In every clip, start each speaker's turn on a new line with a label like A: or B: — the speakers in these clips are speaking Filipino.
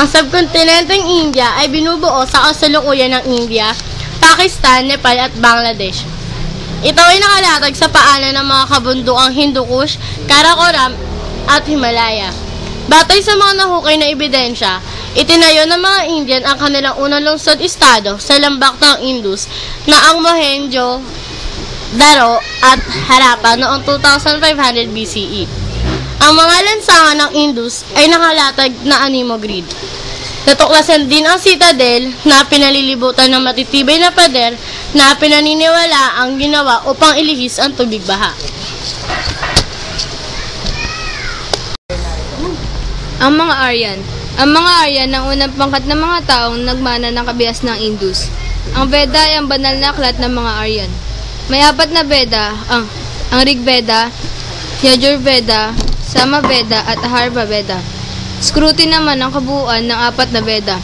A: Ang subkontinenteng India ay binubuo sa kasalukuyan ng India, Pakistan, Nepal at Bangladesh. Ito ay nakalatag sa paanan ng mga kabundukang Hindu Kush, Karakoram at Himalaya. Batay sa mga nahukay na ebidensya, itinayo ng mga Indian ang kanilang unang lungsod-estado sa lambak ng Indus na ang Mohenjo-daro at Harappa noong 2500 BCE. Ang mga lansangan ng Indus ay nakalatag na animo grid. Natuklasan din ang citadel na pinalilibutan ng matitibay na pader na pinaniniwala ang ginawa upang ilihis ang tubig baha.
B: Ang mga Aryan. Ang mga Aryan ang unang pangkat ng mga taong nagmana ng kabias ng Indus. Ang Veda ay ang banal na aklat ng mga Aryan. May apat na Veda, ang Rig Veda, Yajur Veda, Sama Veda at Aharva Veda. Skruti naman ang kabuuan ng apat na Veda.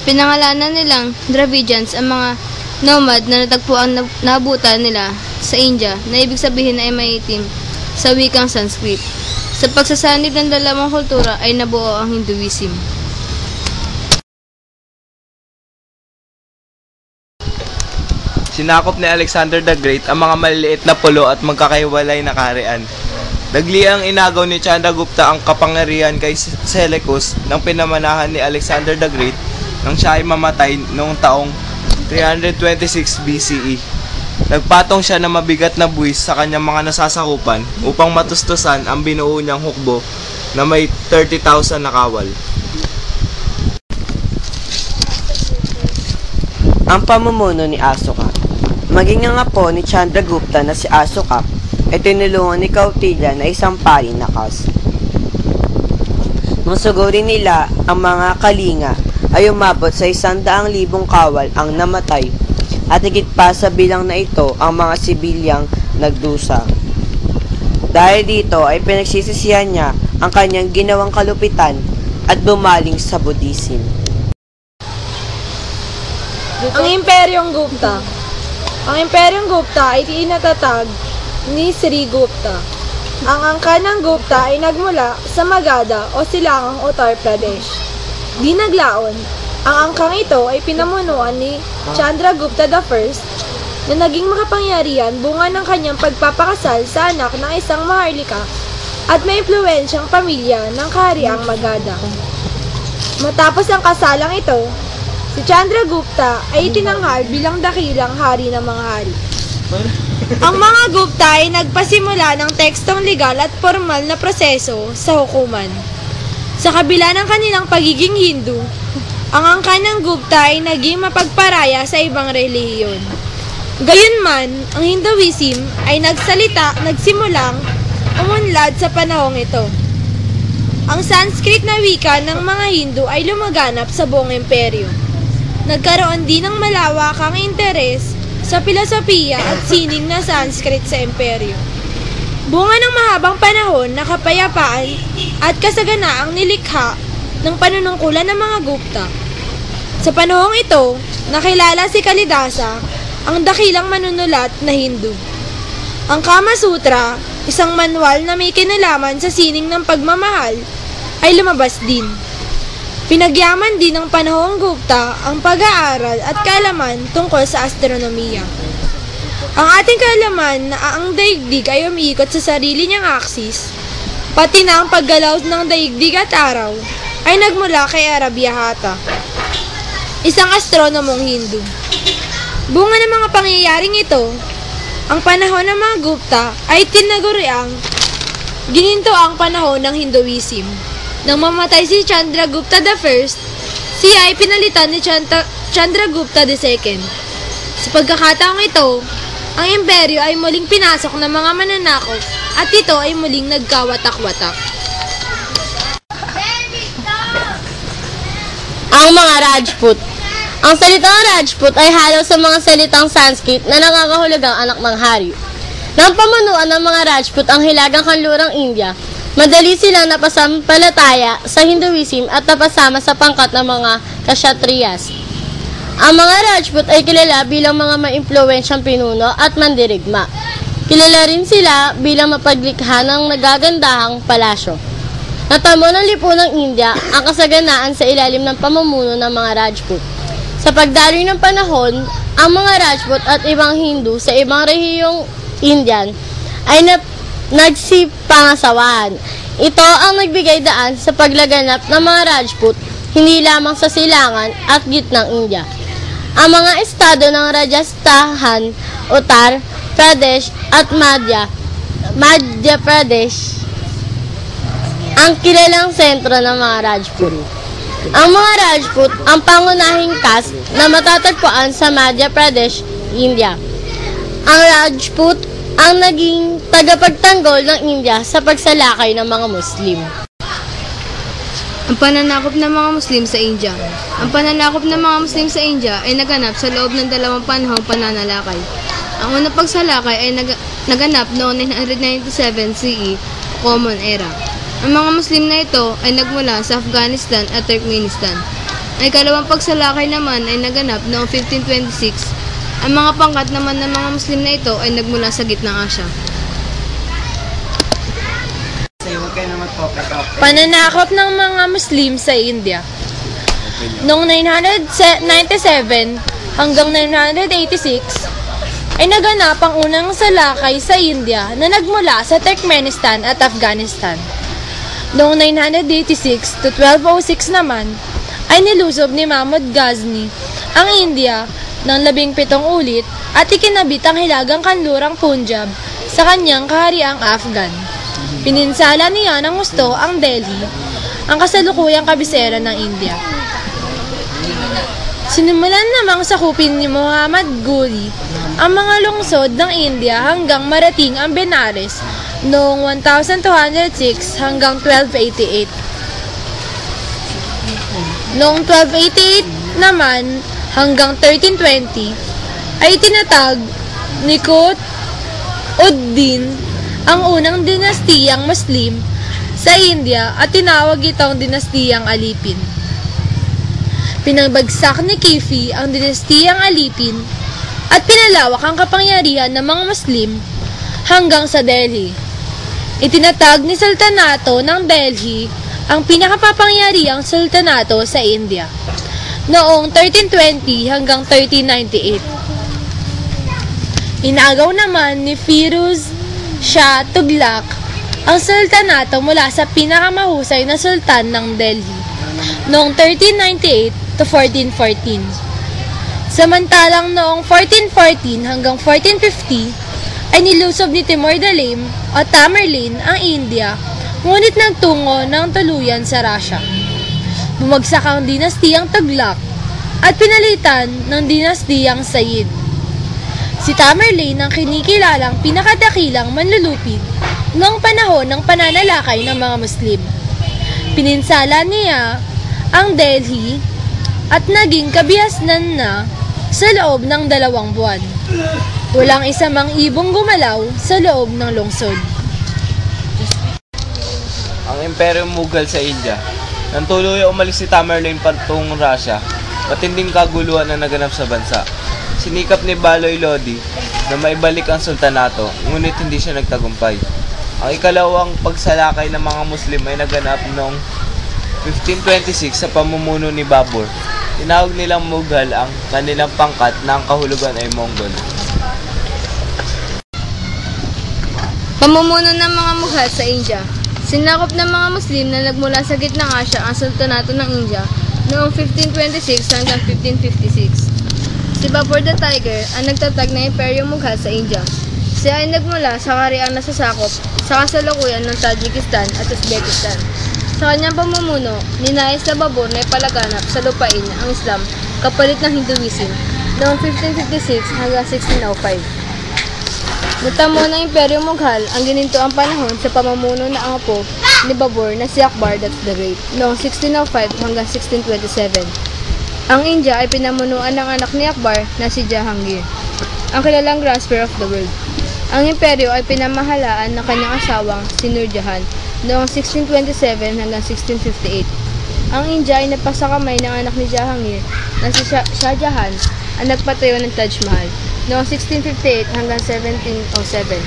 B: Pinangalanan nilang Dravidians ang mga nomad na natagpuan na naabutan nila sa India na ibig sabihin ay maitim sa wikang Sanskrit. Sa pagsasanib ng dalawang kultura ay nabuo ang Hinduism.
C: Sinakop ni Alexander the Great ang mga maliliit na pulo at magkakahiwalay na kaharian. Nagliang inagaw ni Chandragupta ang kapangyarihan kay Seleucus nang pinamanahan ni Alexander the Great nang siya ay mamatay noong taong 326 BCE. Nagpatong siya ng mabigat na buwis sa kanyang mga nasasakupan upang matustusan ang binuo niyang hukbo na may 30,000 na kawal.
D: Ang pamumuno ni Asoka. Maging ang apo ni Chandragupta na si Asoka ay tinulungan ni Kautilya na isang pari na kas. Nung sugurin nila ang mga kalinga ay umabot sa 100,000 kawal ang namatay at higit pa sa bilang na ito ang mga sibilyang nagdusa. Dahil dito ay pinagsisisihan niya ang kanyang ginawang kalupitan at bumaling sa Buddhism.
E: Ang Imperyong Gupta. Ang Imperyong Gupta ay tinatatag ni Sri Gupta. Ang angkan ng Gupta ay nagmula sa Magadha o silangang Uttar Pradesh. Di naglaon, ang angkang ito ay pinamunuan ni Chandragupta I na naging makapangyarihan bunga ng kanyang pagpapakasal sa anak ng isang maharlika at may impluwensyang pamilya ng kahariang Magadha. Matapos ang kasalang ito, si Chandragupta ay itinanghal bilang dakilang hari ng mga hari. Ang mga Gupta ay nagpasimula ng tekstong legal at formal na proseso sa hukuman. Sa kabila ng kanilang pagiging Hindu, ang angkan ng Gupta ay naging mapagparaya sa ibang relihiyon. Gayunman, ang Hinduism ay nagsimulang umunlad sa panahong ito. Ang Sanskrit na wika ng mga Hindu ay lumaganap sa buong imperyo. Nagkaroon din ng malawakang interes sa filosofiya at sining na Sanskrit sa imperyo. Bunga ng mahabang panahon na kapayapaan at kasaganaang nilikha ng panunungkulan ng mga Gupta. Sa panahong ito, nakilala si Kalidasa, ang dakilang manunulat na Hindu. Ang Kama Sutra, isang manual na may kinalaman sa sining ng pagmamahal, ay lumabas din. Pinagyaman din ng panahong Gupta ang pag-aaral at kaalaman tungkol sa astronomiya. Ang ating kaalaman na ang daigdig ay umiikot sa sarili niyang aksis, pati na ang paggalaw ng daigdig at araw, ay nagmula kay Aryabhata, isang astronomong Hindu. Bunga ng mga pangyayaring ito, ang panahon ng mga Gupta ay tinaguriang gininto ang panahon ng Hinduism. Nang mamatay si Chandragupta I, siya ay pinalitan ni Chandragupta II. Sa pagkakataong ito, ang imperyo ay muling pinasok ng mga mananakop at ito ay muling nagkawatak-watak.
A: Ang mga Rajput. Ang salitang Rajput ay halo sa mga salitang Sanskrit na nangangahulugang anak ng hari. Nang pamunuan ng mga Rajput ang hilagang kanlurang India, madali silang napasampalataya sa Hinduism at napasama sa pangkat ng mga Kshatriyas. Ang mga Rajput ay kilala bilang mga maimpluwensyang pinuno at mandirigma. Kilala rin sila bilang mapaglikha ng nagagandahang palasyo. Natamo ng lipunang India ang kasaganaan sa ilalim ng pamumuno ng mga Rajput. Sa pagdaloy ng panahon, ang mga Rajput at ibang Hindu sa ibang rehiyong Indian ay nagsipangasawan. Ito ang nagbigay daan sa paglaganap ng mga Rajput hindi lamang sa silangan at gitnang India. Ang mga estado ng Rajasthan, Uttar Pradesh at Madhya Pradesh ang kilalang sentro ng mga Rajput. Ang mga Rajput ang pangunahing caste na matatagpuan sa Madhya Pradesh, India. Ang Rajput ang naging tagapagtanggol ng India sa pagsalakay ng mga Muslim.
B: Ang pananakop ng mga Muslim sa India. Ang pananakop ng mga Muslim sa India ay naganap sa loob ng 2 panahong pananalakay. Ang unang pagsalakay ay naganap noong 997 CE, Common Era. Ang mga Muslim na ito ay nagmula sa Afghanistan at Turkmenistan. Ang ikalawang pagsalakay naman ay naganap noong 1526. Ang mga pangkat naman ng mga Muslim na ito ay nagmula sa gitnang Asya.
E: Pananakop ng mga Muslim sa India. Noong 997 hanggang 986 ay naganap ang unang salakay sa India na nagmula sa Turkmenistan at Afghanistan. Noong 986 to 1206 naman ay nilusob ni Mahmud Ghazni ang India ng 17 ulit at ikinabit ang hilagang kanlurang Punjab sa kanyang kahariang Afghan. Pininsala niya ng gusto ang Delhi, ang kasalukuyang kabisera ng India. Sinimulan namang sakupin ni Muhammad Ghori ang mga lungsod ng India hanggang marating ang Benares noong 1206 hanggang 1288. Noong 1288 naman hanggang 1320 ay tinatag ni Qutb-ud-Din ang unang dinastiyang Muslim sa India at tinawag itong dinastiyang Alipin. Pinagbagsak ni Kifi ang dinastiyang Alipin at pinalawak ang kapangyarihan ng mga Muslim hanggang sa Delhi. Itinatag ni Sultanato ng Delhi ang pinakapapangyarihang sultanato sa India noong 1320 hanggang 1398. Inagaw naman ni Firuz Shah Tughlaq ang sultanato mula sa pinakamahusay na sultan ng Delhi noong 1398 to 1414. Samantalang noong 1414 hanggang 1450 ay nilusob ni Timur Dalim o Tamerlane ang India, ngunit nagtungo ng tuluyan sa Russia. Bumagsak ang dinastiyang Tughlaq at pinalitan ng dinastiyang Sayyid. Si Tamerlane ang kinikilalang pinakadakilang manlulupig noong panahon ng pananalakay ng mga Muslim. Pininsala niya ang Delhi at naging kabihasnan na sa loob ng 2 buwan. Walang isa mang ibong gumalaw sa loob ng lungsod.
C: Ang Imperyong Mughal sa India. Nang tuluyan umalis si Tamerlane patungong Russia, matinding kaguluhan na naganap sa bansa. Sinikap ni Baloy Lodi na maibalik ang sultanato, ngunit hindi siya nagtagumpay. Ang ikalawang pagsalakay ng mga Muslim ay naganap noong 1526 sa pamumuno ni Babur. Tinawag nilang Mughal ang kanilang pangkat na ang kahulugan ay Mongol.
B: Pamumuno ng mga Mughal sa India. Sinakop ng mga Muslim na nagmula sa gitnang Asya ang sultanato ng India noong 1526 hanggang 1556. Si Babur the Tiger ang nagtatag ng Imperyong Mughal sa India. Siya ay nagmula sa kahariang nasasakop sa kasalukuyan ng Tajikistan at Uzbekistan. Sa kanyang pamumuno, ninais na Babur na ipalaganap sa lupain ang Islam kapalit ng Hinduism noong 1556 hanggang 1605. Natamo ng Imperyong Mughal ang ginintoang panahon sa pamumuno na ang apo ni Babur na si Akbar the Great noong 1605 hanggang 1627. Ang India ay pinamunuan ng anak ni Akbar na si Jahangir, ang kilalang grasper of the world. Ang imperyo ay pinamahalaan ng kanyang asawang si Nur Jahan noong 1627 hanggang 1658. Ang India ay napasakamay ng anak ni Jahangir na si Shah Jahan ang nagpatayo ng Taj Mahal noong 1658 hanggang 1707.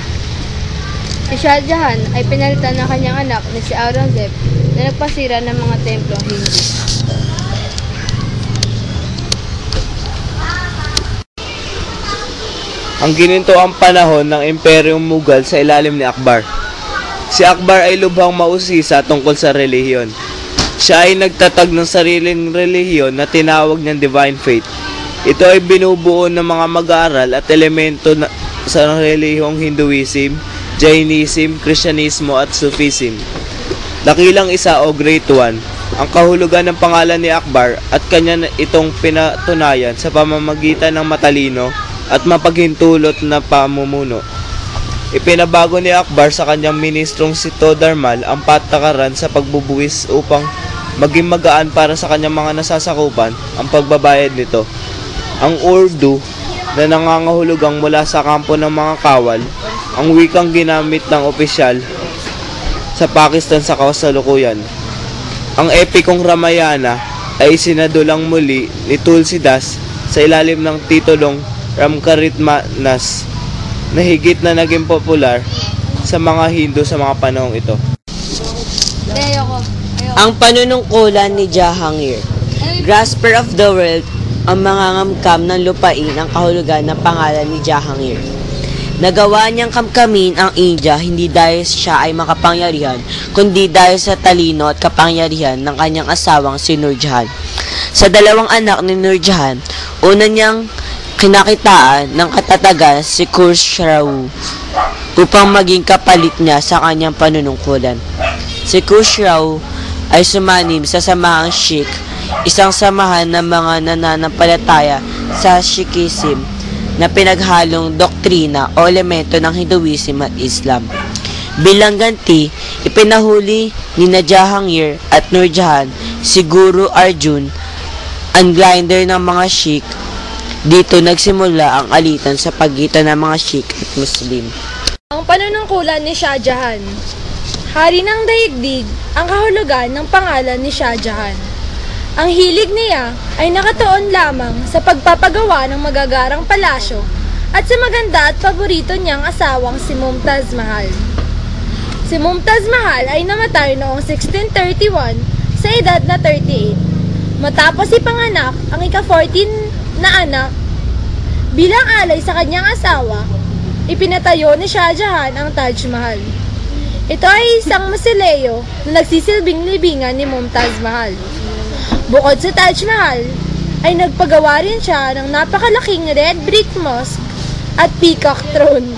B: Si Shah Jahan ay pinalitan ng kanyang anak na si Aurangzeb na nagpasira ng mga templong Hindu.
C: Ang gininto ang panahon ng Imperyong Mughal sa ilalim ni Akbar. Si Akbar ay lubhang mausisa tungkol sa relihiyon. Siya ay nagtatag ng sariling relihiyon na tinawag niyang Divine Faith. Ito ay binubuo ng mga mag-aaral at elemento sa relihiyong Hinduism, Jainism, Kristyanismo at Sufism. Dakilang isa o Great One, ang kahulugan ng pangalan ni Akbar at kanya itong pinatunayan sa pamamagitan ng matalino at mapaghintulot na pamumuno. Ipinabago ni Akbar sa kanyang ministrong si Todarmal ang patakaran sa pagbubuwis upang maging magaan para sa kanyang mga nasasakupan ang pagbabayad nito. Ang Urdu na nangangahulugang mula sa kampo ng mga kawal, ang wikang ginamit ng opisyal sa Pakistan sa kasalukuyan. Ang epikong Ramayana ay sinadulang muli ni Tulsidas sa ilalim ng titulong Ramcharitmanas na higit na naging popular sa mga Hindu sa mga panahong ito.
B: Ayoko.
D: Ang panunungkulan ni Jahangir. Grasper of the world, ang mangangamkam ng lupain ang kahulugan ng pangalan ni Jahangir. Nagawa niyang kamkamin ang India hindi dahil siya ay makapangyarihan, kundi dahil sa talino at kapangyarihan ng kanyang asawang si Nur Jahan. Sa dalawang anak ni Nur Jahan, una niyang kinakitaan ng katatagan si Khusrau upang maging kapalit niya sa kanyang panunungkulan. Si Khusrau ay sumanib sa samahang Sikh, isang samahan ng mga nananampalataya sa Sikhism na pinaghalong doktrina o elemento ng Hinduism at Islam. Bilang ganti, ipinahuli ni Jahangir at Nur Jahan si Guru Arjun, ang leader ng mga Sikh. Dito nagsimula ang alitan sa pagitan ng mga Sikh at Muslim.
E: Ang panunungkulan ni Shah Jahan. Hari ng daigdig, ang kahulugan ng pangalan ni Shah Jahan. Ang hilig niya ay nakatuon lamang sa pagpapagawa ng magagarang palasyo at sa maganda at paborito niyang asawang si Mumtaz Mahal. Si Mumtaz Mahal ay namatay noong 1631 sa edad na 38. Matapos ipanganak ang ika-14 na anak, bilang alay sa kanyang asawa, ipinatayo ni Shah Jahan ang Taj Mahal. Ito ay isang mausoleo na nagsisilbing libingan ni Mumtaz Mahal. Bukod sa Taj Mahal, ay nagpagawa rin siya ng napakalaking red brick mosque at peacock throne.